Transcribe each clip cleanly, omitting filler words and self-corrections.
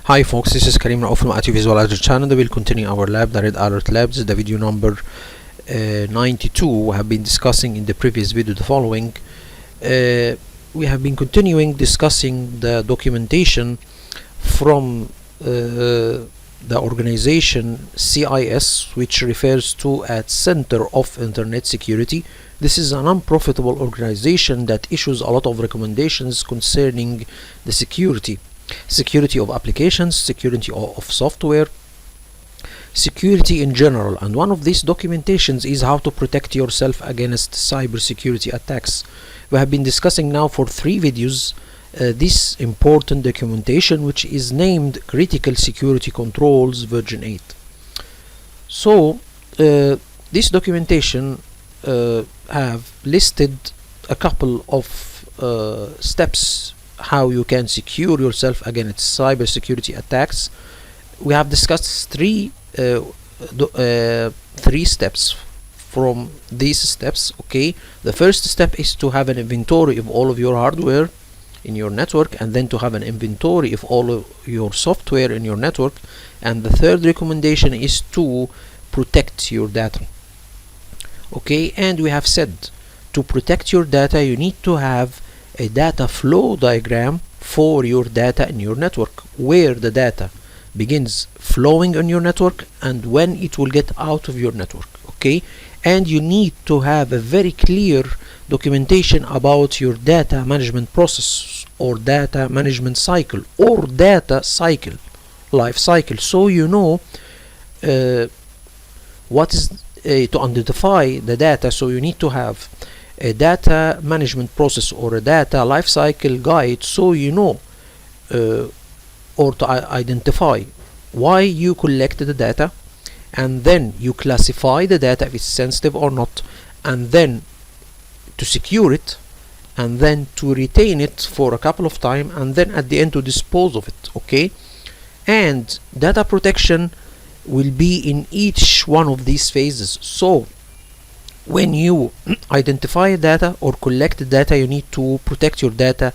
Hi folks, this is Karim Raouf from at Visualizer channel. We'll continue our lab, the Red Alert Labs, the video number 92. We have been discussing in the previous video the following. We have been continuing discussing the documentation from the organization CIS, which refers to as Center of Internet Security. This is a non-profitable organization that issues a lot of recommendations concerning the security of applications, security of software, security in general, and one of these documentations is how to protect yourself against cybersecurity attacks. We have been discussing now for 3 videos this important documentation, which is named Critical Security Controls version 8. So this documentation have listed a couple of steps how you can secure yourself against cybersecurity attacks. We have discussed three steps from these steps. Okay, the first step is to have an inventory of all of your hardware in your network, and then to have an inventory of all of your software in your network, and the third recommendation is to protect your data. Okay, and we have said to protect your data you need to have a data flow diagram for your data in your network, where the data begins flowing on your network and when it will get out of your network. Okay, and you need to have a very clear documentation about your data management process or data management cycle or data cycle, life cycle, so you know what is to identify the data. So you need to have a data management process or a data lifecycle guide, so you know or to identify why you collected the data, and then you classify the data if it's sensitive or not, and then to secure it, and then to retain it for a couple of times, and then at the end to dispose of it. Okay, and data protection will be in each one of these phases. So when you identify data or collect data, you need to protect your data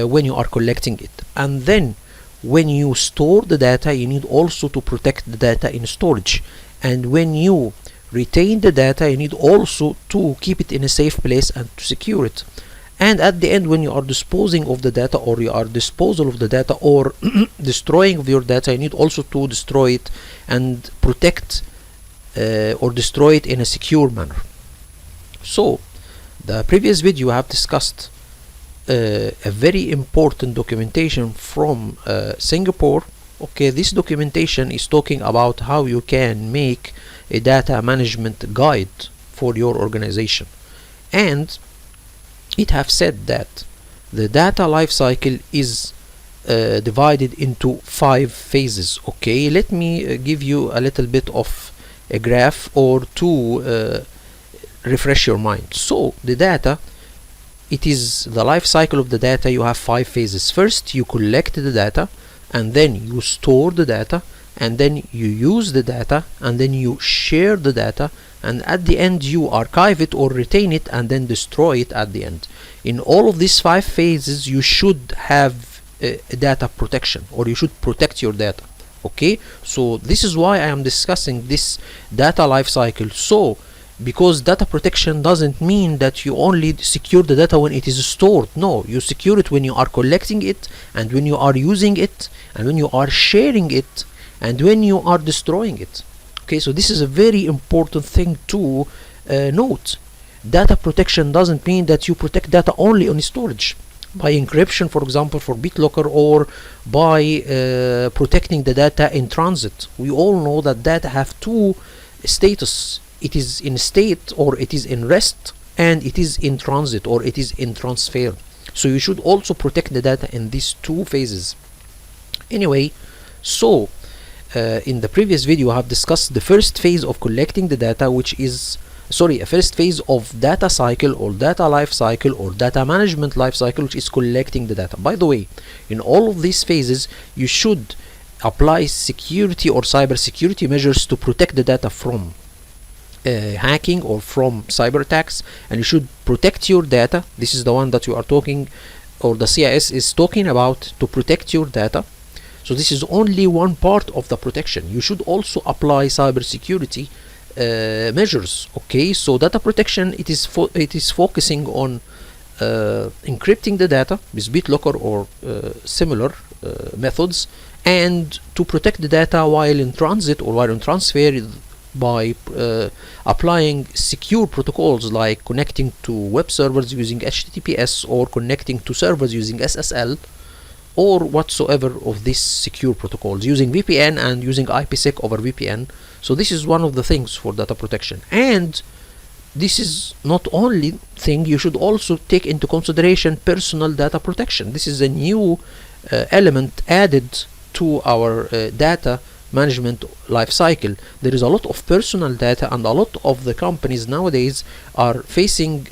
when you are collecting it, and then when you store the data you need also to protect the data in storage, and when you retain the data you need also to keep it in a safe place and to secure it, and at the end when you are disposing of the data or you are disposal of the data or destroying of your data, you need also to destroy it and protect or destroy it in a secure manner. So the previous video I have discussed a very important documentation from Singapore. Okay, this documentation is talking about how you can make a data management guide for your organization, and it have said that the data lifecycle is divided into 5 phases. Okay, let me give you a little bit of a graph or to refresh your mind. So the data, it is the life cycle of the data. You have 5 phases. First you collect the data, and then you store the data, and then you use the data, and then you share the data, and at the end you archive it or retain it and then destroy it at the end. In all of these 5 phases you should have a data protection, or you should protect your data. Okay, so this is why I am discussing this data life cycle. So because data protection doesn't mean that you only secure the data when it is stored. No, you secure it when you are collecting it, and when you are using it, and when you are sharing it, and when you are destroying it. Okay, so this is a very important thing to note. Data protection doesn't mean that you protect data only on storage by encryption, for example, for BitLocker, or by protecting the data in transit. We all know that data have 2 status. It is in state, or it is in rest, and it is in transit, or it is in transfer. So you should also protect the data in these 2 phases. Anyway, so in the previous video I have discussed the first phase of collecting the data, which is a first phase of data cycle or data life cycle or data management life cycle, which is collecting the data. By the way, in all of these phases you should apply security or cybersecurity measures to protect the data from hacking or from cyber attacks, and you should protect your data. This is the one that you are talking, or the CIS is talking about, to protect your data. So this is only one part of the protection. You should also apply cybersecurity measures. Okay, so data protection, it is focusing on encrypting the data with BitLocker or similar methods, and to protect the data while in transit or while in transfer by applying secure protocols like connecting to web servers using HTTPS or connecting to servers using SSL or whatsoever of these secure protocols, using VPN and using IPsec over VPN. So this is one of the things for data protection. And this is not only thing, you should also take into consideration personal data protection. This is a new element added to our data management life cycle. There is a lot of personal data, and a lot of the companies nowadays are facing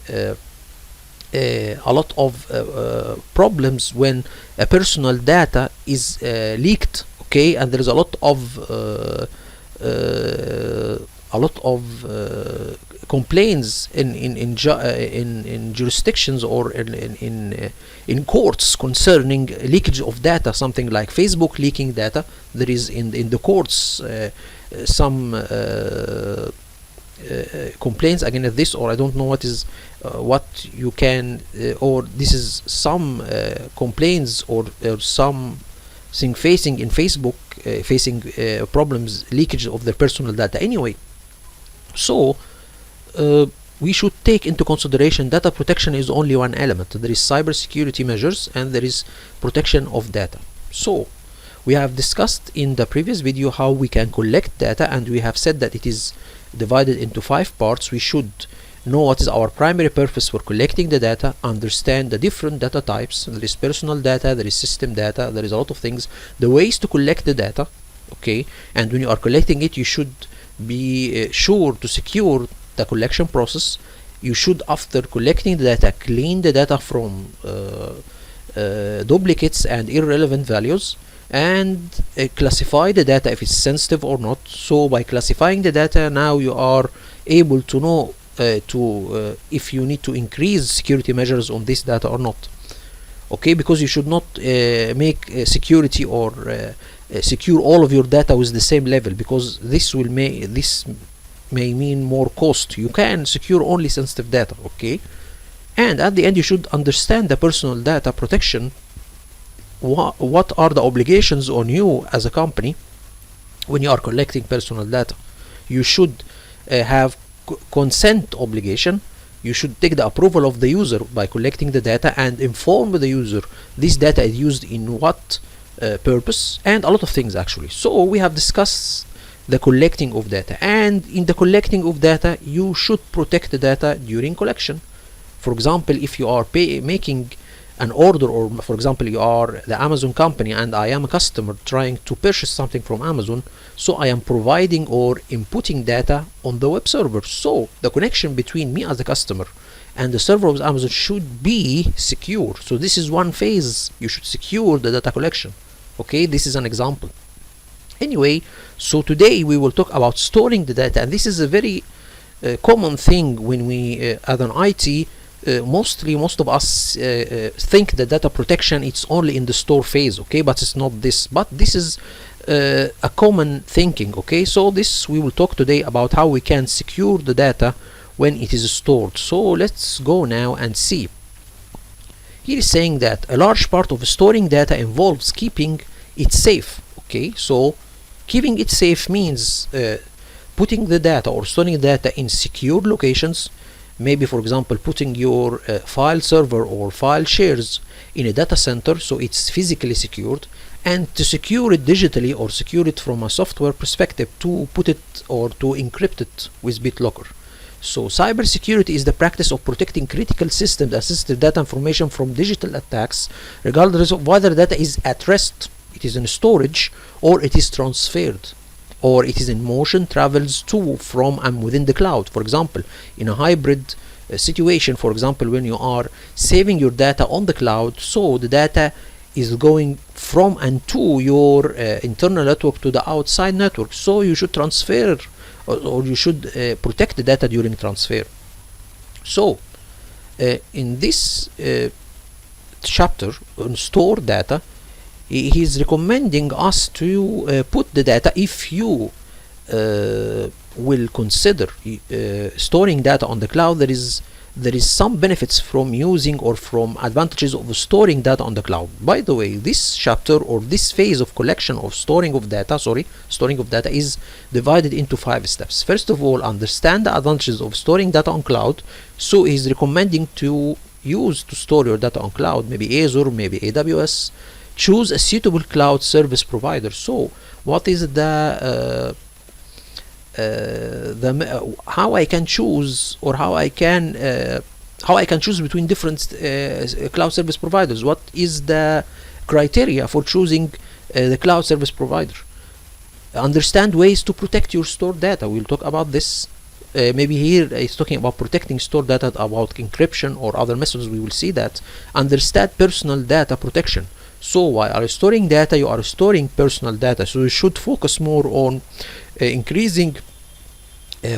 a lot of problems when personal data is leaked. Okay, and there is a lot of complaints in jurisdictions or in courts concerning leakage of data. Something like Facebook leaking data. There is in the courts some complaints against this, or I don't know what is what you can or this is some complaints or something facing in Facebook facing problems, leakage of their personal data. Anyway, so we should take into consideration data protection is only one element. There is cybersecurity measures and there is protection of data. So we have discussed in the previous video how we can collect data, and we have said that it is divided into 5 parts. We should know what is our primary purpose for collecting the data, understand the different data types. There is personal data, there is system data, there is a lot of things, the ways to collect the data. Okay, and when you are collecting it, you should be sure to secure the collection process. You should, after collecting the data, clean the data from duplicates and irrelevant values, and classify the data if it's sensitive or not. So by classifying the data, now you are able to know if you need to increase security measures on this data or not. Okay, because you should not make security or secure all of your data with the same level, because this may mean more cost. You can secure only sensitive data. Okay, and at the end you should understand the personal data protection. What are the obligations on you as a company when you are collecting personal data? You should have consent obligation. You should take the approval of the user by collecting the data and inform the user this data is used in what purpose, and a lot of things actually. So we have discussed the collecting of data, and in the collecting of data you should protect the data during collection. For example, if you are making an order, or for example you are the Amazon company and I am a customer trying to purchase something from Amazon, so I am providing or inputting data on the web server. So the connection between me as a customer and the server of Amazon should be secure. So this is one phase. You should secure the data collection. Okay, this is an example. Anyway, so today we will talk about storing the data, and this is a very common thing when we as an IT most of us think that data protection it's only in the store phase. Okay, but it's not this, but this is a common thinking. Okay, so this we will talk today about how we can secure the data when it is stored. So let's go now and see. Here is saying that a large part of storing data involves keeping it safe. Okay, so keeping it safe means putting the data or storing data in secure locations. Maybe, for example, putting your file server or file shares in a data center so it's physically secured, and to secure it digitally or secure it from a software perspective, to put it or to encrypt it with BitLocker. So cybersecurity is the practice of protecting critical systems and sensitive data information from digital attacks, regardless of whether data is at rest, it is in storage, or it is transferred, or it is in motion, travels to, from, and within the cloud. For example, in a hybrid situation, for example, when you are saving your data on the cloud, so the data is going from and to your internal network to the outside network. So you should transfer or you should protect the data during transfer. So in this chapter on store data, he's recommending us to put the data. If you will consider storing data on the cloud, there is some benefits from using or from advantages of storing data on the cloud. By the way, this chapter or this phase of collection of storing of data is divided into 5 steps. First of all, understand the advantages of storing data on cloud. So he's recommending to store your data on cloud, maybe Azure, maybe AWS. Choose a suitable cloud service provider. So what is how I can choose, or how I can choose between different cloud service providers? What is the criteria for choosing the cloud service provider? Understand ways to protect your stored data. We'll talk about this. Maybe here he's talking about protecting stored data, about encryption or other methods. We will see that. Understand personal data protection. So while you are storing data, you are storing personal data. So you should focus more on increasing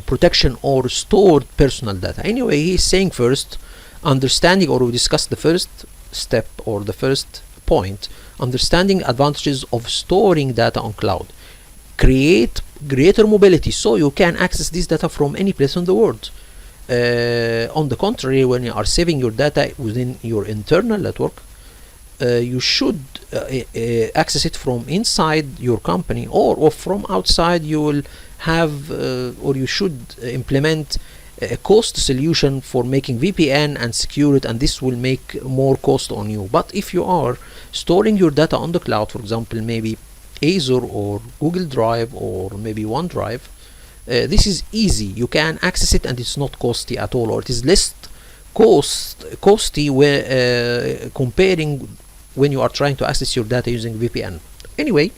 protection or stored personal data. Anyway, he's saying first, understanding, or we discussed the first step or the first point, understanding advantages of storing data on cloud. Create greater mobility, so you can access this data from any place in the world. On the contrary, when you are saving your data within your internal network, you should access it from inside your company, or from outside. You will have or you should implement a cost solution for making VPN and secure it, and this will make more cost on you. But if you are storing your data on the cloud, for example, maybe Azure or Google Drive or maybe OneDrive, this is easy. You can access it and it's not costly at all, or it is less costly where comparing when you are trying to access your data using VPN. Anyway,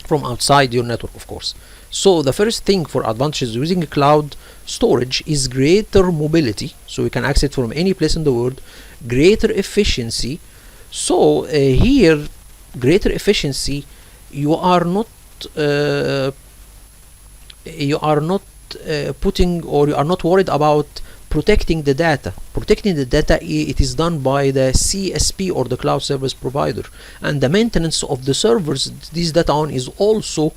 from outside your network, of course. So the first thing for advantages using a cloud storage is greater mobility, so you can access it from any place in the world. Greater efficiency. So here, greater efficiency, you are not putting, or you are not worried about protecting the data. Protecting the data, it is done by the CSP or the cloud service provider, and the maintenance of the servers this data on is also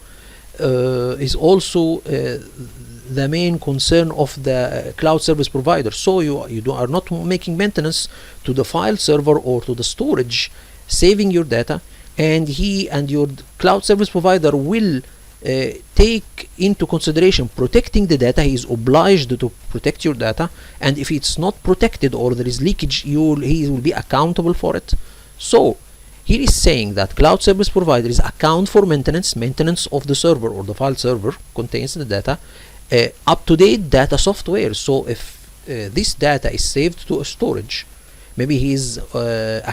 the main concern of the cloud service provider. So you are not making maintenance to the file server or to the storage, saving your data, and your cloud service provider will take into consideration protecting the data. He is obliged to protect your data, and if it's not protected or there is leakage, he will be accountable for it. So here is saying that cloud service providers account for maintenance of the server or the file server contains the data, up-to-date data software. So if this data is saved to a storage, maybe he is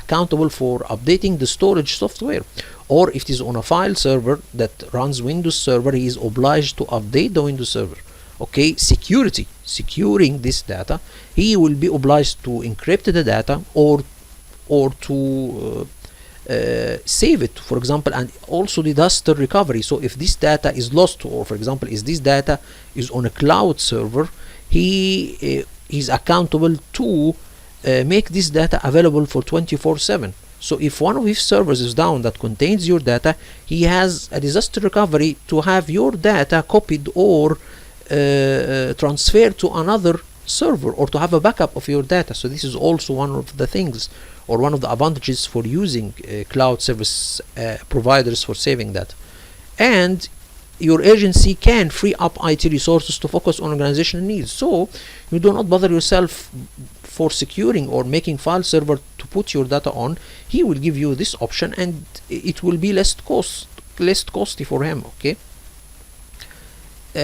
accountable for updating the storage software, or if it is on a file server that runs Windows Server, he is obliged to update the Windows Server. Okay, securing this data, he will be obliged to encrypt the data or to save it, for example, and also disaster recovery. So if this data is lost, or for example, if this data is on a cloud server, he is accountable to make this data available for 24/7. So if one of his servers is down that contains your data, he has a disaster recovery to have your data copied or transferred to another server, or to have a backup of your data. So this is also one of the things, or one of the advantages for using cloud service providers for saving that. And your agency can free up IT resources to focus on organizational needs. So you do not bother yourself for securing or making file server to put your data on. He will give you this option, and it will be less costly for him. Okay,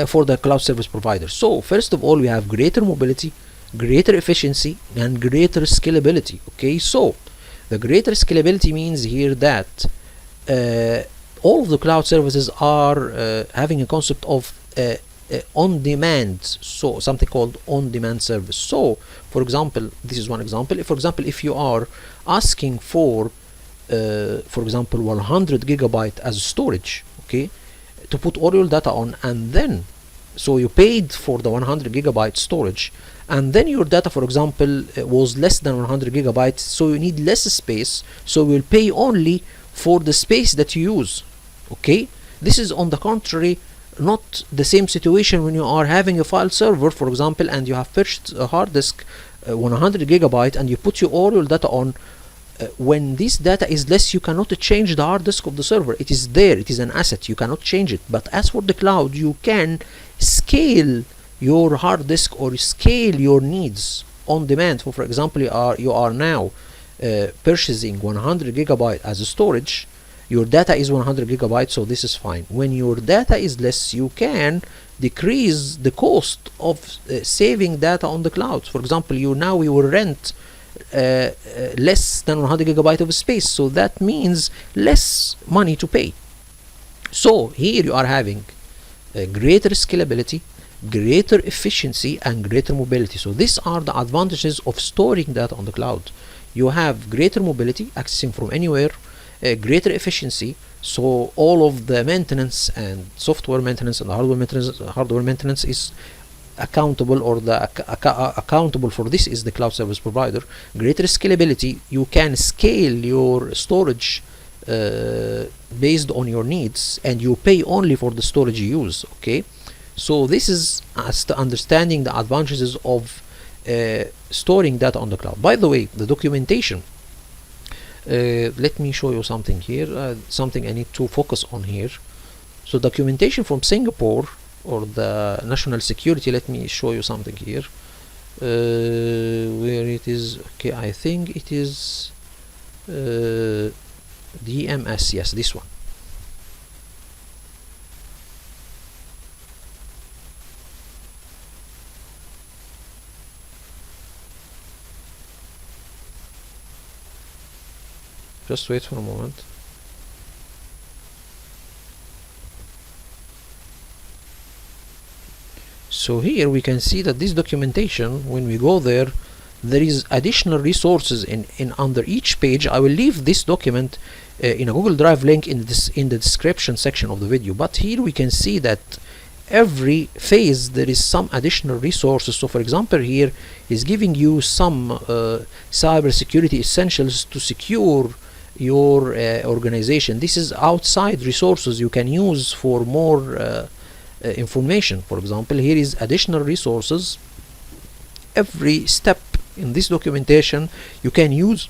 for the cloud service provider. So first of all, we have greater mobility, greater efficiency, and greater scalability. Okay, so the greater scalability means here that all of the cloud services are having a concept of on demand, so something called on demand service. So for example, this is one example. If you are asking for example 100 gigabyte as storage, okay, to put all your data on, and then so you paid for the 100 gigabyte storage, and then your data, for example, was less than 100 gigabytes, so you need less space, so you will pay only for the space that you use. Okay, this is on the contrary not the same situation when you are having a file server, for example, and you have purchased a hard disk 100 gigabyte and you put all your data on. When this data is less, you cannot change the hard disk of the server. It is there, it is an asset, you cannot change it. But as for the cloud, you can scale your hard disk or scale your needs on demand. For example, you are now purchasing 100 gigabyte as a storage. Your data is 100 gigabytes, so this is fine. When your data is less, you can decrease the cost of saving data on the cloud. For example, you will rent less than 100 gigabyte of space, so that means less money to pay. So here you are having greater scalability, greater efficiency, and greater mobility. So these are the advantages of storing data on the cloud. You have greater mobility, accessing from anywhere, greater efficiency, so all of the maintenance and software maintenance and hardware maintenance is accountable, or accountable for this is the cloud service provider. Greater scalability, you can scale your storage based on your needs, and you pay only for the storage you use. Okay, so this is as to understanding the advantages of storing data on the cloud. By the way, the documentation, let me show you something here, something I need to focus on here. So documentation from Singapore, or the national security, let me show you something here, where it is. Okay, I think it is DMS, yes, this one. Just wait for a moment. So here we can see that this documentation, when we go there is additional resources in under each page. I will leave this document in a Google Drive link in the description section of the video. But here we can see that every phase there is some additional resources. So for example, here is giving you some cybersecurity essentials to secure your organization. This is outside resources you can use for more information. For example, here is additional resources. Every step in this documentation you can use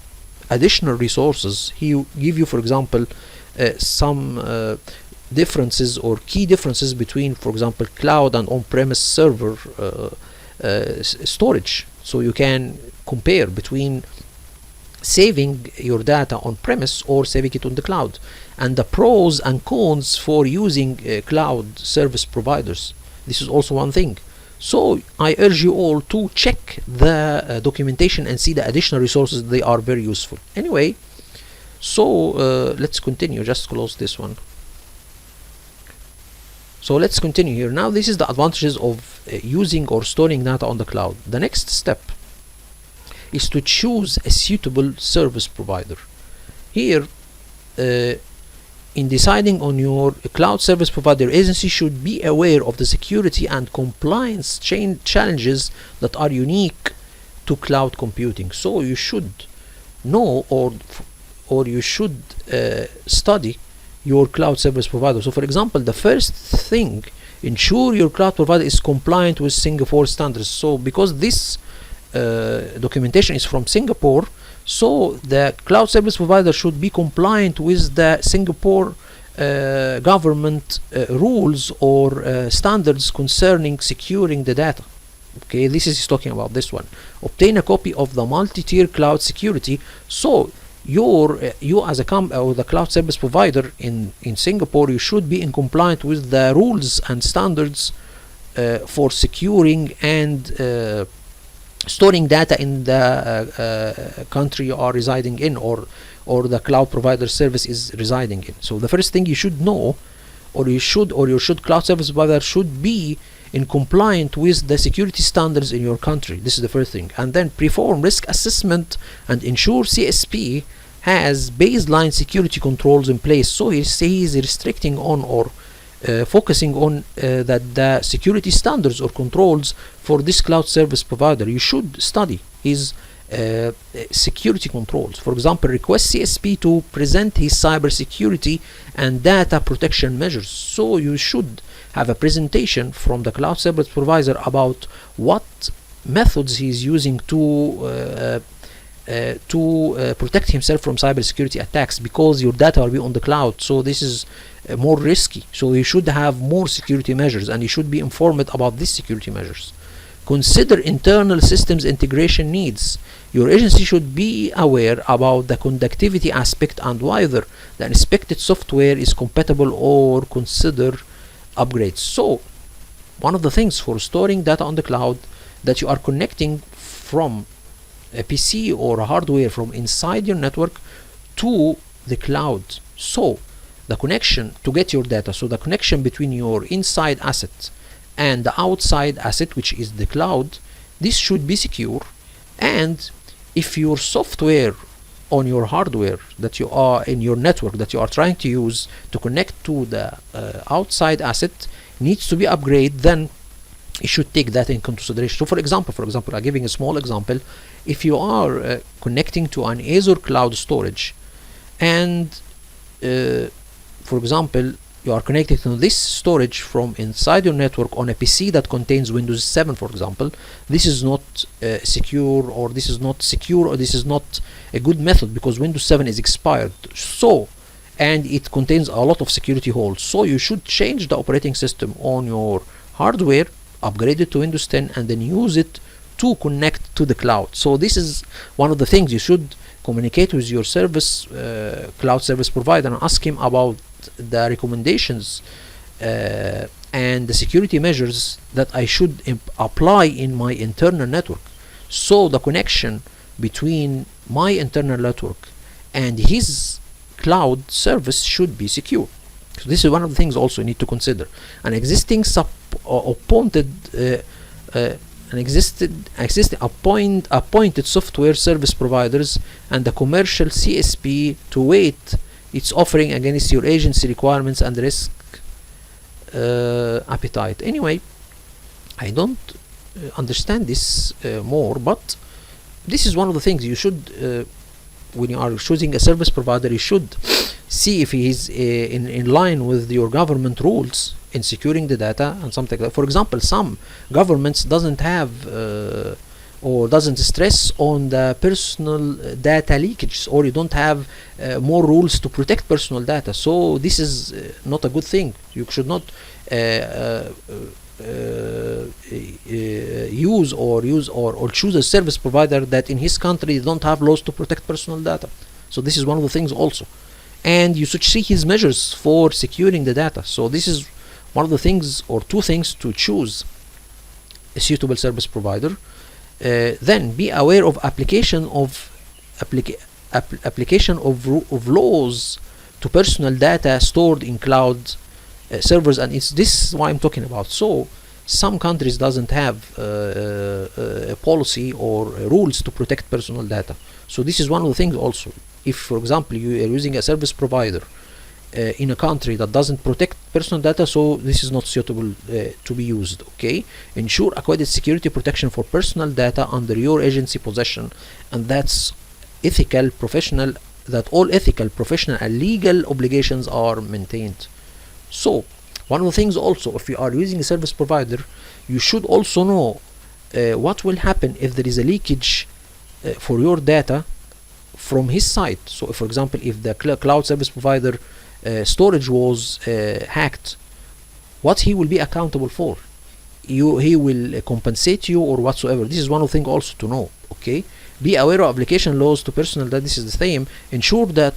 additional resources. He give you, for example, some differences or key differences between, for example, cloud and on-premise server storage. So you can compare between saving your data on premise or saving it on the cloud, and the pros and cons for using cloud service providers. This is also one thing. So I urge you all to check the documentation and see the additional resources. They are very useful. Anyway, so let's continue. Just close this one. So let's continue here. Now this is the advantages of using or storing data on the cloud. The next step is to choose a suitable service provider. Here, in deciding on your cloud service provider, agency should be aware of the security and compliance challenges that are unique to cloud computing. So you should know or you should study your cloud service provider. So for example, the first thing, ensure your cloud provider is compliant with Singapore standards. So because this documentation is from Singapore, so the cloud service provider should be compliant with the Singapore government rules or standards concerning securing the data. Okay, this is talking about this one. Obtain a copy of the multi-tier cloud security. So you as a or the cloud service provider in Singapore, you should be in compliant with the rules and standards for securing and storing data in the country you are residing in, or the cloud provider service is residing in. So the first thing you should know, or your cloud service provider should be in compliant with the security standards in your country. This is the first thing. And then perform risk assessment and ensure CSP has baseline security controls in place. So he is restricting on or focusing on that the security standards or controls for this cloud service provider. You should study his security controls. For example, request CSP to present his cybersecurity and data protection measures. So you should have a presentation from the cloud service provider about what methods he is using to protect himself from cybersecurity attacks, because your data will be on the cloud, so this is more risky. So you should have more security measures, and you should be informed about these security measures. Consider internal systems integration needs. Your agency should be aware about the conductivity aspect and whether the inspected software is compatible, or consider upgrades. So one of the things for storing data on the cloud, that you are connecting from a PC or a hardware from inside your network to the cloud. So the connection to get your data, so the connection between your inside asset and the outside asset, which is the cloud, this should be secure. And if your software on your hardware that you are in your network that you are trying to use to connect to the outside asset needs to be upgraded, then you should take that in consideration. So for example, I'm giving a small example. If you are connecting to an Azure cloud storage, and for example you are connected to this storage from inside your network on a PC that contains Windows 7, for example, this is not secure, or this is not secure, or this is not a good method, because Windows 7 is expired. So, and it contains a lot of security holes. So you should change the operating system on your hardware, upgrade it to Windows 10, and then use it to connect to the cloud. So this is one of the things you should communicate with your service cloud service provider, and ask him about the recommendations and the security measures that I should apply in my internal network. So the connection between my internal network and his cloud service should be secure. So this is one of the things also you need to consider. An existing appointed software service providers and the commercial CSP to weight its offering against your agency requirements and risk appetite. Anyway, I don't understand this more, but this is one of the things you should when you are choosing a service provider, you should see if he is in line with your government rules in securing the data and something like that. For example, some governments doesn't have or doesn't stress on the personal data leakage, or you don't have more rules to protect personal data. So this is not a good thing. You should not use or choose a service provider that in his country don't have laws to protect personal data. So this is one of the things also. And you should see his measures for securing the data. So this is one of the things, or two things, to choose a suitable service provider. Then be aware of application of laws to personal data stored in cloud servers, and this is what I'm talking about. So some countries doesn't have a policy or rules to protect personal data. So this is one of the things also. If, for example, you are using a service provider in a country that doesn't protect personal data, so this is not suitable to be used. Okay, ensure adequate security protection for personal data under your agency possession, and that's ethical, professional. That all ethical, professional, and legal obligations are maintained. So one of the things also, if you are using a service provider, you should also know what will happen if there is a leakage for your data from his side. So if, for example, if the cloud service provider storage was hacked, what he will be accountable for? He will compensate you or whatsoever. This is one of the things also to know. Okay, be aware of application laws to personal data. This is the same. Ensure that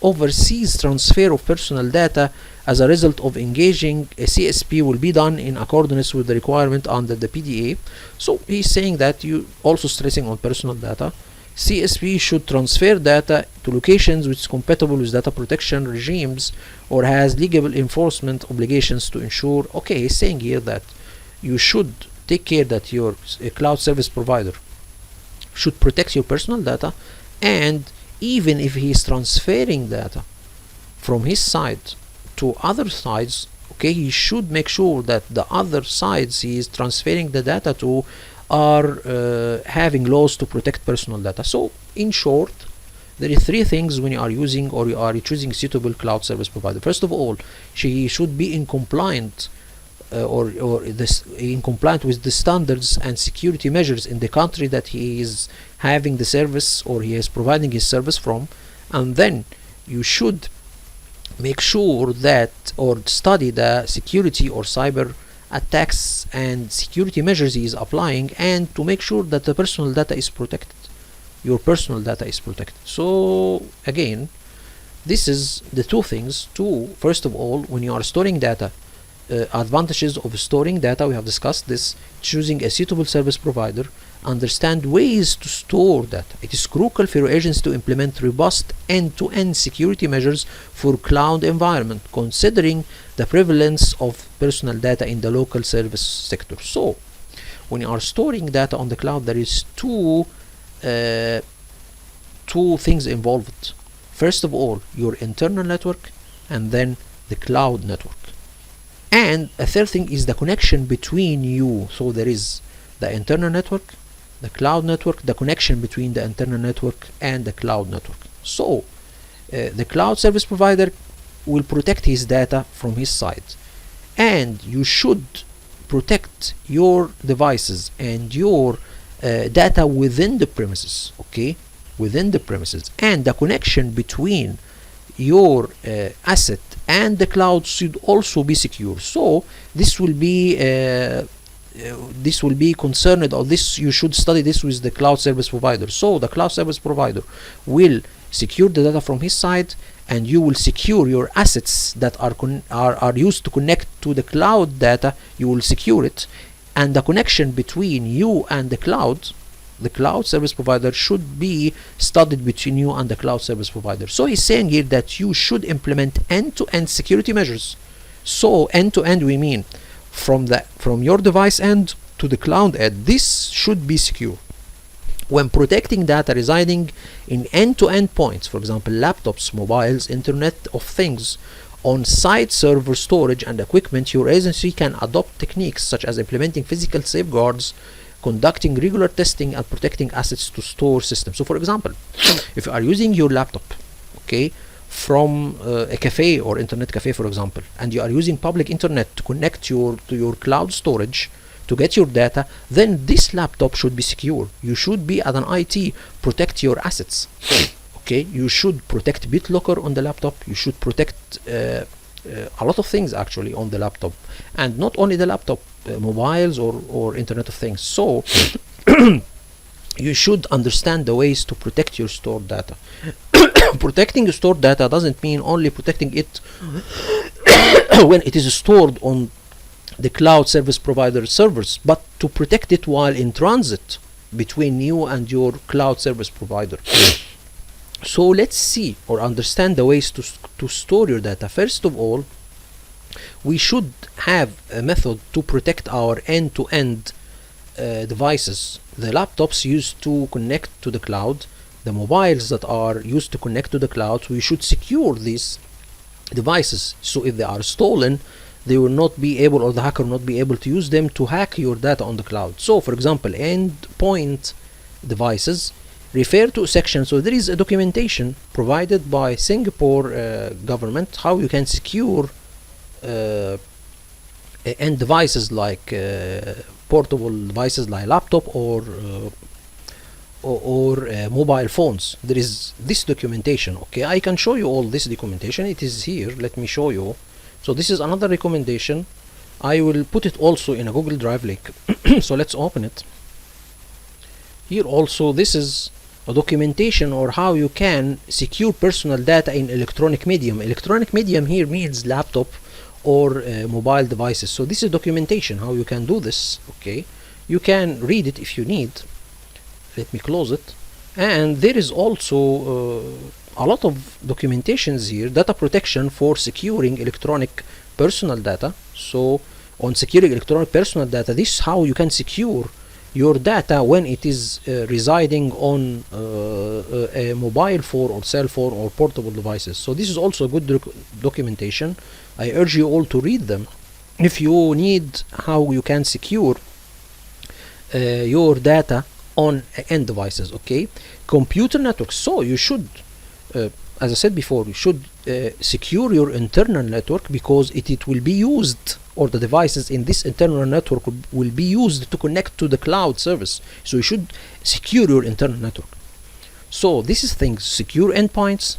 overseas transfer of personal data as a result of engaging a CSP will be done in accordance with the requirement under the PDA. So he's saying that you also stressing on personal data. CSP should transfer data to locations which is compatible with data protection regimes or has legal enforcement obligations to ensure. Okay, he's saying here that you should take care that your cloud service provider should protect your personal data, and even if he is transferring data from his side to other sides, okay, he should make sure that the other sides he is transferring the data to are having laws to protect personal data. So in short, there are three things when you are using or you are choosing suitable cloud service provider. First of all, she should be in compliant in compliant with the standards and security measures in the country that he is having the service or he is providing his service from. And then you should make sure that or study the security or cyber attacks and security measures he is applying, and to make sure that the personal data is protected. Your personal data is protected. So again, this is the two things. First of all, when you are storing data, advantages of storing data, we have discussed this. Choosing a suitable service provider, understand ways to store data. It is crucial for your agency to implement robust end-to-end security measures for cloud environment, considering the prevalence of personal data in the local service sector. So when you are storing data on the cloud, there is two things involved. First of all, your internal network, and then the cloud network. And a third thing is the connection between you. So there is the internal network, the cloud network, the connection between the internal network and the cloud network. So the cloud service provider will protect his data from his side, and you should protect your devices and your data within the premises, okay, within the premises, and the connection between your asset and the cloud should also be secure. So this will be concerned, or this you should study this with the cloud service provider. So the cloud service provider will secure the data from his side, and you will secure your assets that are used to connect to the cloud data. You will secure it, and the connection between you and the cloud service provider should be studied between you and the cloud service provider. So he's saying here that you should implement end-to-end security measures. So end-to-end, we mean from your device end to the cloud end. This should be secure. When protecting data residing in end-to-end points, for example, laptops, mobiles, Internet of Things, on-site server storage and equipment, your agency can adopt techniques such as implementing physical safeguards, conducting regular testing, and protecting assets to store systems. So for example, if you are using your laptop, okay, from a cafe or internet cafe, for example, and you are using public internet to connect to your cloud storage to get your data, then this laptop should be secure. You should be, as an IT, protect your assets. Okay, you should protect BitLocker on the laptop. You should protect a lot of things actually on the laptop, and not only the laptop, mobiles or Internet of Things. So you should understand the ways to protect your stored data. Protecting stored data doesn't mean only protecting it when it is stored on the cloud service provider servers, but to protect it while in transit between you and your cloud service provider. So let's see or understand the ways to store your data. First of all, we should have a method to protect our end-to-end devices. The laptops used to connect to the cloud, the mobiles that are used to connect to the cloud, we should secure these devices. So if they are stolen, they will not be able, or the hacker will not be able to use them to hack your data on the cloud. So for example, endpoint devices refer to a section. So there is a documentation provided by Singapore government how you can secure end devices like portable devices like laptop or mobile phones. There is this documentation. Okay, I can show you all this documentation. It is here. Let me show you. So this is another recommendation. I will put it also in a Google Drive link. So let's open it. Here also, this is a documentation or how you can secure personal data in electronic medium. Electronic medium here means laptop or mobile devices. So this is documentation how you can do this. Okay, you can read it if you need. Let me close it. And there is also a lot of documentations here, data protection for securing electronic personal data. So on securing electronic personal data, this is how you can secure your data when it is residing on a mobile phone or cell phone or portable devices. So this is also good documentation. I urge you all to read them if you need how you can secure your data on end devices. Okay, computer networks. So you should, as I said before, you should secure your internal network, because it will be used, or the devices in this internal network will be used to connect to the cloud service. So you should secure your internal network. So this is things: secure endpoints,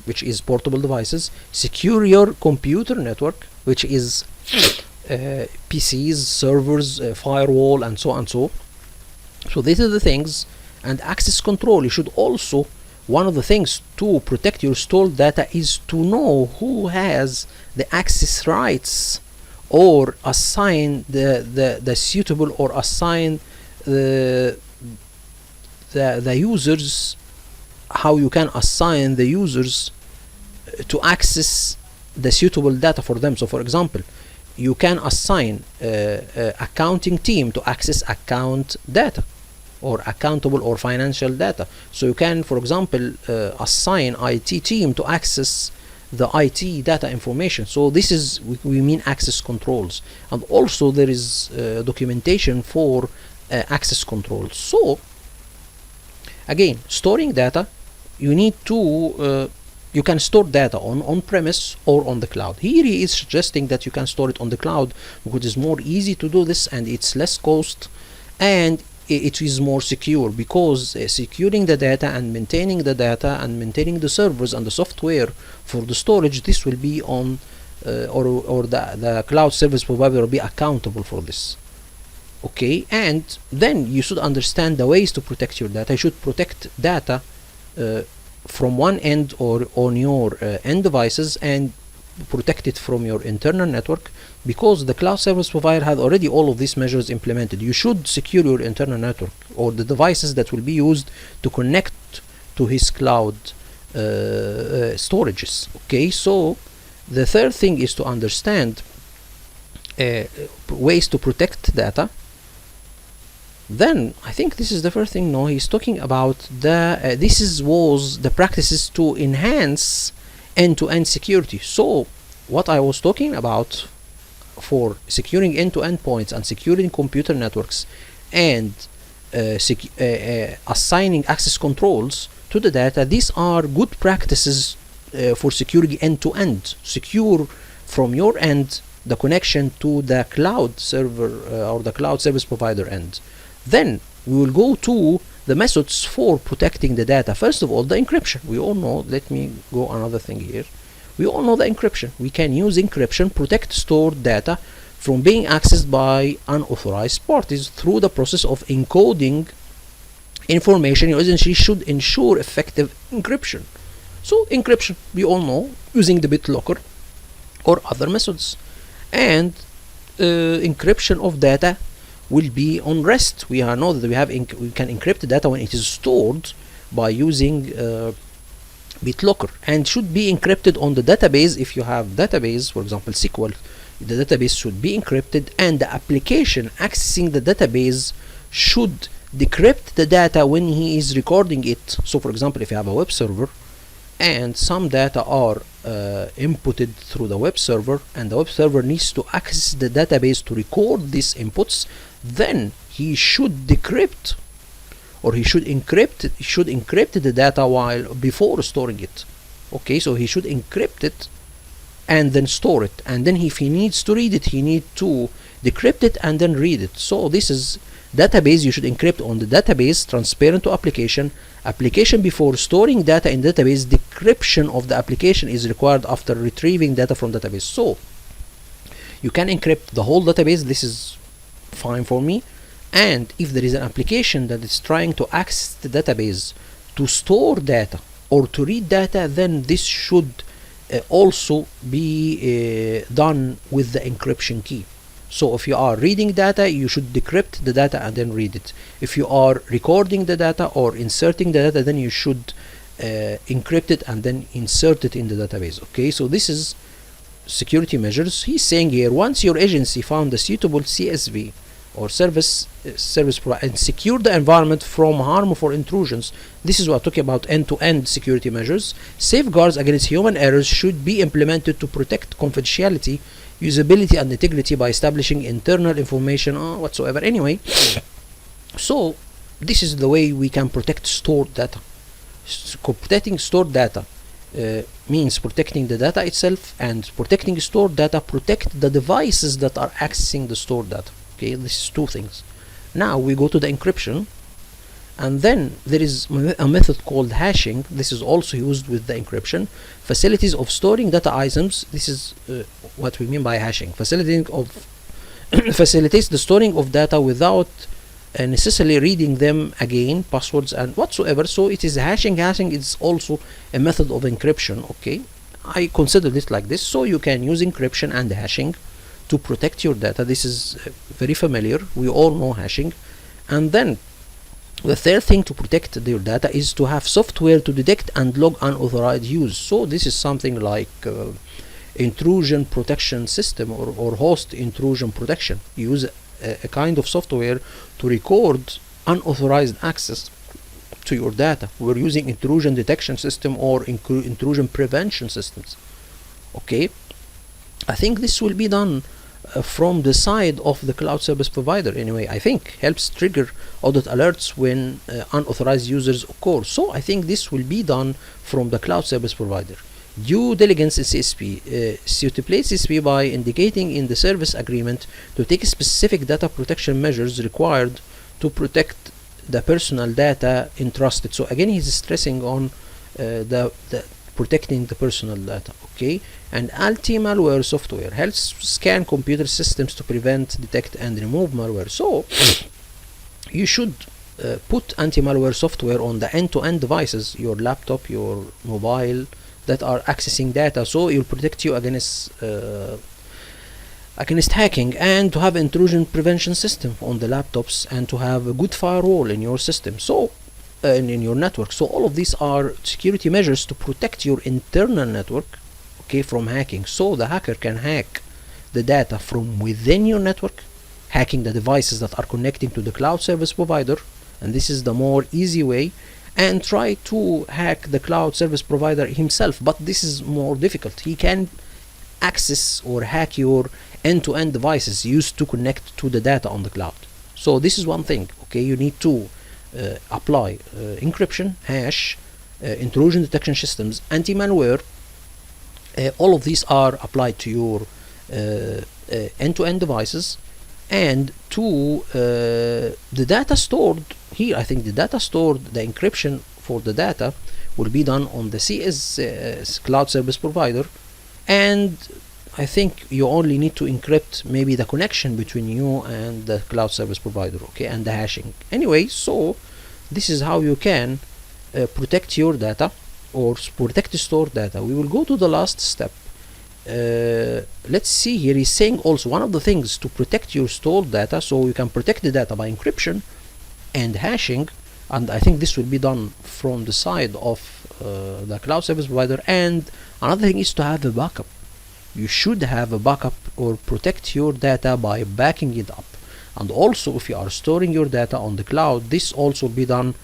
which is portable devices; secure your computer network, which is PCs, servers, firewall, and so on. So these are the things. And access control, you should also, one of the things to protect your stored data is to know who has the access rights, or assign the suitable, or assign the users, how you can assign the users to access the suitable data for them. So for example, you can assign accounting team to access account data, or accountable or financial data. So you can, for example, assign IT team to access the IT data information. So this is, we mean access controls. And also there is documentation for access controls. So again, storing data, you need to you can store data on premise or on the cloud. Here he is suggesting that you can store it on the cloud, because it's more easy to do this, and it's less cost, and it is more secure, because securing the data and maintaining the data and maintaining the servers and the software for the storage, this will be on or the cloud service provider will be accountable for this. Okay, and then you should understand the ways to protect your data. You should protect data from one end, or on your end devices, and protect it from your internal network, because the cloud service provider had already all of these measures implemented. You should secure your internal network, or the devices that will be used to connect to his cloud storages. Okay, so the third thing is to understand ways to protect data. Then I think this is the first thing. No, he's talking about the was the practices to enhance end-to-end security. So what I was talking about for securing end-to-end points and securing computer networks, and assigning access controls to the data, these are good practices for securing end-to-end. Secure from your end the connection to the cloud server or the cloud service provider end. Then we will go to the methods for protecting the data. First of all, the encryption. We all know, let me go another thing here. We all know the encryption. We can use encryption, protect stored data from being accessed by unauthorized parties through the process of encoding information. You essentially should ensure effective encryption. So encryption, we all know, using the BitLocker or other methods. And encryption of data will be on rest. We know that we can encrypt the data when it is stored by using BitLocker, and should be encrypted on the database. If you have database, for example SQL, the database should be encrypted, and the application accessing the database should decrypt the data when he is recording it. So for example, if you have a web server and some data are inputted through the web server, and the web server needs to access the database to record these inputs, then he should decrypt, or he should encrypt the data before storing it. Okay, so he should encrypt it and then store it, and then if he needs to read it, he needs to decrypt it and then read it. So this is database. You should encrypt on the database, transparent to application before storing data in database. Decryption of the application is required after retrieving data from database. So you can encrypt the whole database. This is fine for me. And if there is an application that is trying to access the database to store data or to read data, then this should also be done with the encryption key. So if you are reading data, you should decrypt the data and then read it. If you are recording the data or inserting the data, then you should encrypt it and then insert it in the database. Okay, so this is security measures. He's saying here, once your agency found a suitable CSV or service provider and secure the environment from harmful intrusions, this is what I'm talking about, end-to-end security measures. Safeguards against human errors should be implemented to protect confidentiality, usability, and integrity by establishing internal information whatsoever. Anyway, So this is the way we can protect stored data. Protecting stored data means protecting the data itself, and protecting stored data protect the devices that are accessing the stored data. Okay, this is two things. Now we go to the encryption, and then there is a method called hashing. This is also used with the encryption. Facilities of storing data items. This is what we mean by hashing. Facilitates the storing of data without necessarily reading them again, passwords and whatsoever. So it is hashing. Hashing is also a method of encryption. Okay, I consider this like this. So you can use encryption and hashing to protect your data. This is very familiar. We all know hashing. And then the third thing to protect your data is to have software to detect and log unauthorized use. So this is something like intrusion protection system or host intrusion protection. You use a kind of software to record unauthorized access to your data. We're using intrusion detection system or intrusion prevention systems. Okay, I think this will be done from the side of the cloud service provider. Anyway, I think helps trigger audit alerts when unauthorized users occur. So I think this will be done from the cloud service provider. Due diligence in CSP. So to play CSP by indicating in the service agreement to take specific data protection measures required to protect the personal data entrusted. So again, he's stressing on the protecting the personal data. Okay, and anti-malware software helps scan computer systems to prevent, detect and remove malware. So you should put anti-malware software on the end-to-end devices, your laptop, your mobile, that are accessing data, so it will protect you against hacking, and to have intrusion prevention system on the laptops, and to have a good firewall in your system, so in your network. So all of these are security measures to protect your internal network, okay, from hacking. So the hacker can hack the data from within your network, hacking the devices that are connecting to the cloud service provider, and this is the more easy way, and try to hack the cloud service provider himself, but this is more difficult. He can access or hack your end-to-end devices used to connect to the data on the cloud. So this is one thing. Okay, you need to apply encryption, hash, intrusion detection systems, anti-malware. All of these are applied to your end-to-end devices, and to the data stored here. I think the data stored, the encryption for the data will be done on the CIS cloud service provider, and I think you only need to encrypt maybe the connection between you and the cloud service provider, okay, and the hashing. Anyway, so this is how you can protect your data or protect the stored data. We will go to the last step. Let's see here. He's saying also one of the things to protect your stored data, so you can protect the data by encryption and hashing, and I think this will be done from the side of the cloud service provider. And another thing is to have a backup. You should have a backup or protect your data by backing it up. And also, if you are storing your data on the cloud, this also will be done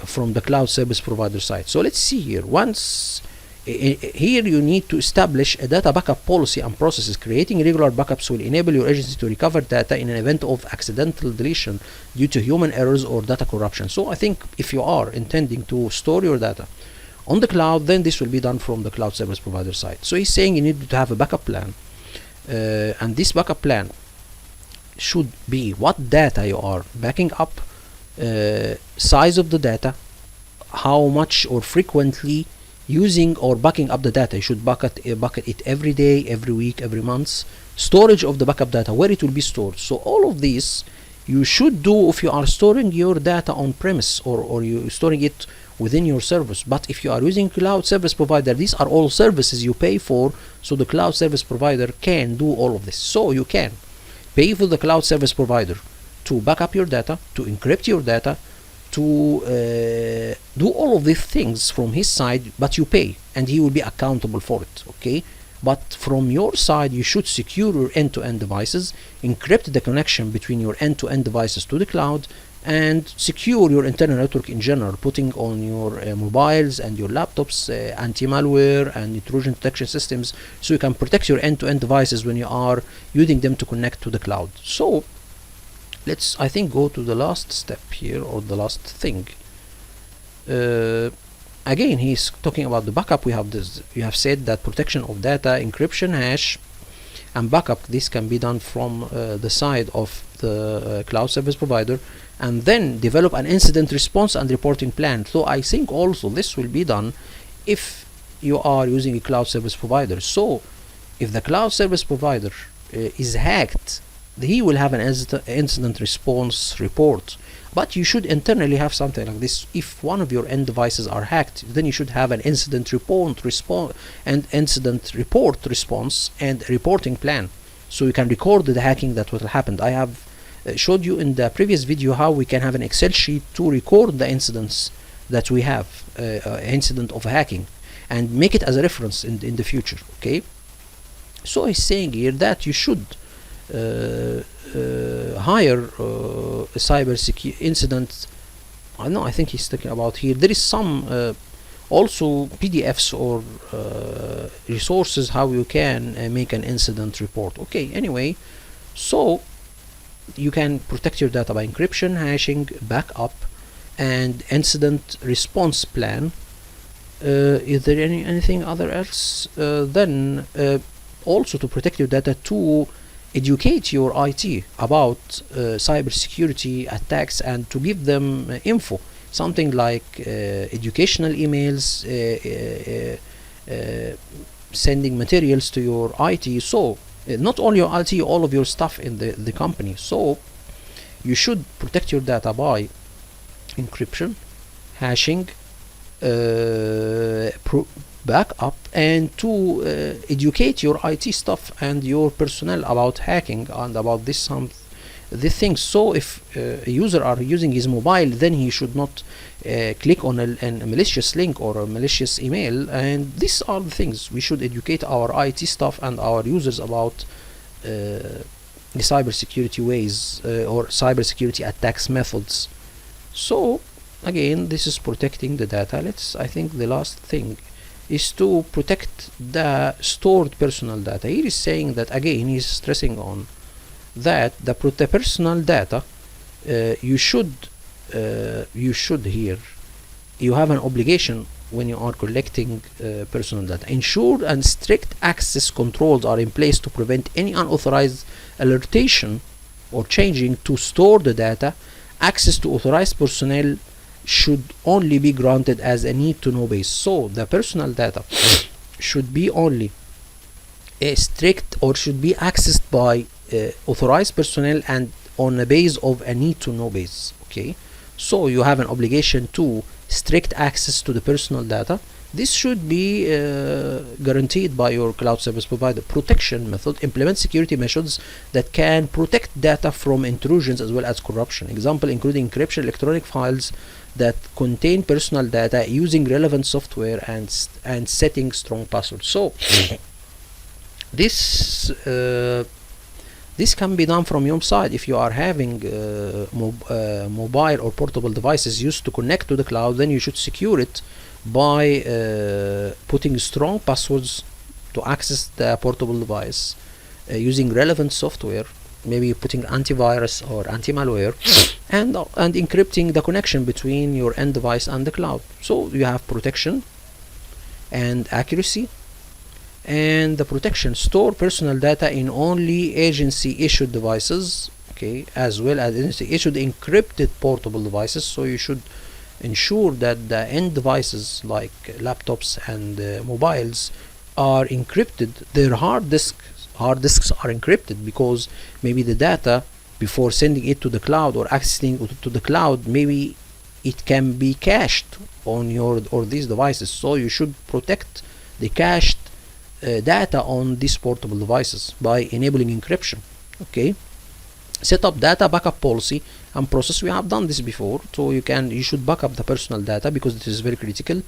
from the cloud service provider side. So let's see here. Once here you need to establish a data backup policy and processes. Creating regular backups will enable your agency to recover data in an event of accidental deletion due to human errors or data corruption. So I think if you are intending to store your data on the cloud, then this will be done from the cloud service provider side. So he's saying you need to have a backup plan, and this backup plan should be what data you are backing up, size of the data, how much or frequently using or backing up the data. You should bucket it every day, every week, every month. Storage of the backup data, where it will be stored. So all of these you should do if you are storing your data on premise, or you storing it within your service. But if you are using cloud service provider, these are all services you pay for, so the cloud service provider can do all of this. So you can pay for the cloud service provider to back up your data, to encrypt your data, to do all of these things from his side, but you pay and he will be accountable for it. Okay, but from your side you should secure your end-to-end devices, encrypt the connection between your end-to-end devices to the cloud, and secure your internal network in general, putting on your mobiles and your laptops anti-malware and intrusion detection systems, so you can protect your end-to-end devices when you are using them to connect to the cloud. So let's, I think, go to the last step here, or the last thing. Again, he's talking about the backup. We have this, you have said that protection of data, encryption, hash, and backup, this can be done from the side of the cloud service provider, and then develop an incident response and reporting plan. So I think also this will be done if you are using a cloud service provider. So if the cloud service provider is hacked, he will have an incident response report. But you should internally have something like this. If one of your end devices are hacked, then you should have an incident report response and reporting plan, so you can record the hacking that will happen. I have showed you in the previous video how we can have an Excel sheet to record the incidents that we have, incident of hacking, and make it as a reference in the future. Okay, so he's saying here that you should hire a cybersecurity incident. I know, I think he's talking about here. There is some also PDFs or resources how you can make an incident report. Okay, anyway, so you can protect your data by encryption, hashing, backup, and incident response plan. Is there anything other else? Then also to protect your data, to educate your IT about cybersecurity attacks, and to give them info, something like educational emails, sending materials to your IT. So not only your IT, all of your stuff in the company. So you should protect your data by encryption, hashing, backup, and to educate your IT staff and your personnel about hacking and about these things. So if a user are using his mobile, then he should not click on a malicious link or a malicious email. And these are the things we should educate our IT staff and our users about, the cybersecurity ways or cybersecurity attacks methods. So again, this is protecting the data. I think the last thing is to protect the stored personal data. He is saying that, again, he's stressing on that the personal data, you should here, you have an obligation when you are collecting personal data. Ensure and strict access controls are in place to prevent any unauthorized alertation or changing to store the data. Access to authorized personnel should only be granted as a need-to-know base. So the personal data should be only strict, or should be accessed by authorized personnel and on a base of a need-to-know base. Okay, so you have an obligation to strict access to the personal data. This should be guaranteed by your cloud service provider. Protection method: implement security measures that can protect data from intrusions as well as corruption. Example, including encryption, electronic files that contain personal data, using relevant software, and setting strong passwords. So this can be done from your side. If you are having mobile or portable devices used to connect to the cloud, then you should secure it by putting strong passwords to access the portable device, using relevant software, maybe putting antivirus or anti-malware, and encrypting the connection between your end device and the cloud. So you have protection and accuracy. And the protection: store personal data in only agency issued devices, okay, as well as agency issued encrypted portable devices. So you should ensure that the end devices like laptops and mobiles are encrypted. Their hard disks are encrypted, because maybe the data, before sending it to the cloud or accessing to the cloud, maybe it can be cached on your or these devices. So you should protect the cached data on these portable devices by enabling encryption. Okay, set up data backup policy and process. We have done this before, so you should back up the personal data because it is very critical.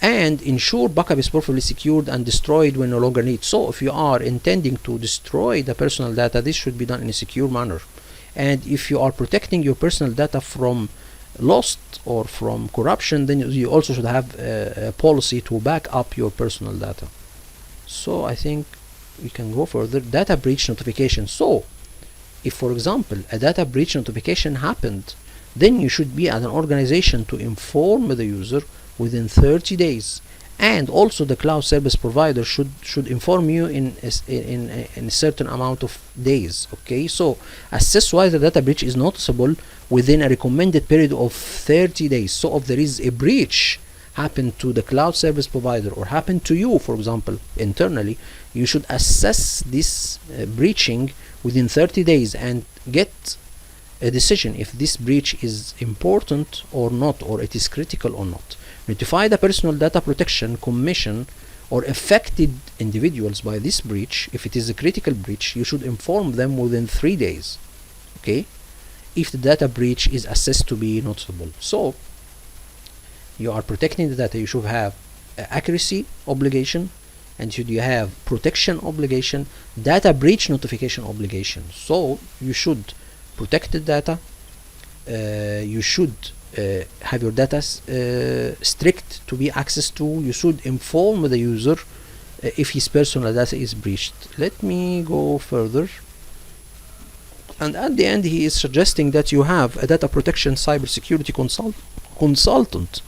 And ensure backup is properly secured and destroyed when no longer needed. So if you are intending to destroy the personal data, this should be done in a secure manner. And if you are protecting your personal data from lost or from corruption, then you also should have a policy to back up your personal data. So I think we can go further. Data breach notification. So if for example a data breach notification happened, then you should be as an organization to inform the user within 30 days, and also the cloud service provider should inform you in a certain amount of days. Okay, so assess why the data breach is noticeable within a recommended period of 30 days. So if there is a breach happened to the cloud service provider or happened to you, for example, internally, you should assess this breaching within 30 days and get a decision if this breach is important or not, or it is critical or not. Notify the Personal Data Protection Commission or affected individuals by this breach. If it is a critical breach, you should inform them within 3 days, okay, if the data breach is assessed to be noticeable. So you are protecting the data, you should have accuracy obligation, and should you have protection obligation, data breach notification obligation. So you should protect the data, you should have your data strict to be accessed to, you should inform the user if his personal data is breached. Let me go further. And at the end he is suggesting that you have a data protection cybersecurity consultant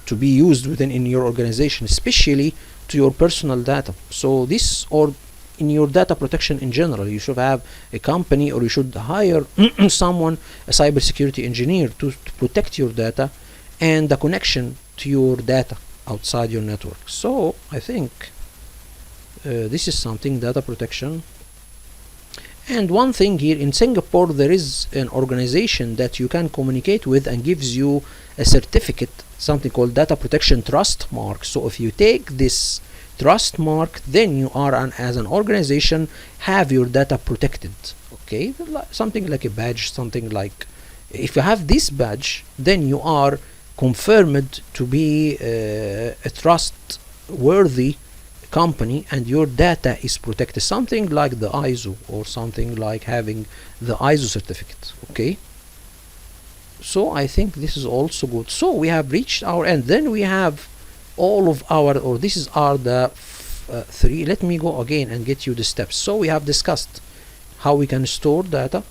to be used in your organization, especially to your personal data. So this, or in your data protection in general, you should have a company, or you should hire someone, a cybersecurity engineer, to protect your data and the connection to your data outside your network. So I think this is something, data protection. And one thing here in Singapore, there is an organization that you can communicate with and gives you a certificate, something called data protection trust mark. So if you take this trust mark, then you are as an organization have your data protected. Okay, something like a badge, something like, if you have this badge, then you are confirmed to be a trustworthy company and your data is protected, something like the ISO, or something like having the ISO certificate. Okay, so I think this is also good. So we have reached our end. Then we have all of our, or this is our the three. Let me go again and get you the steps. So we have discussed how we can store data.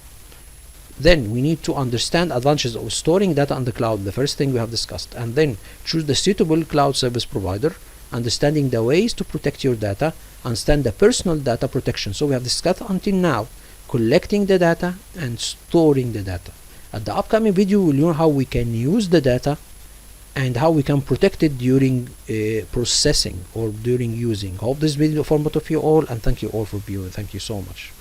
Then we need to understand advantages of storing data on the cloud, the first thing we have discussed, and then choose the suitable cloud service provider, understanding the ways to protect your data, understand the personal data protection. So we have discussed until now collecting the data and storing the data. At the upcoming video we'll learn how we can use the data and how we can protect it during processing or during using. Hope this video informative for you all, and thank you all for viewing. Thank you so much.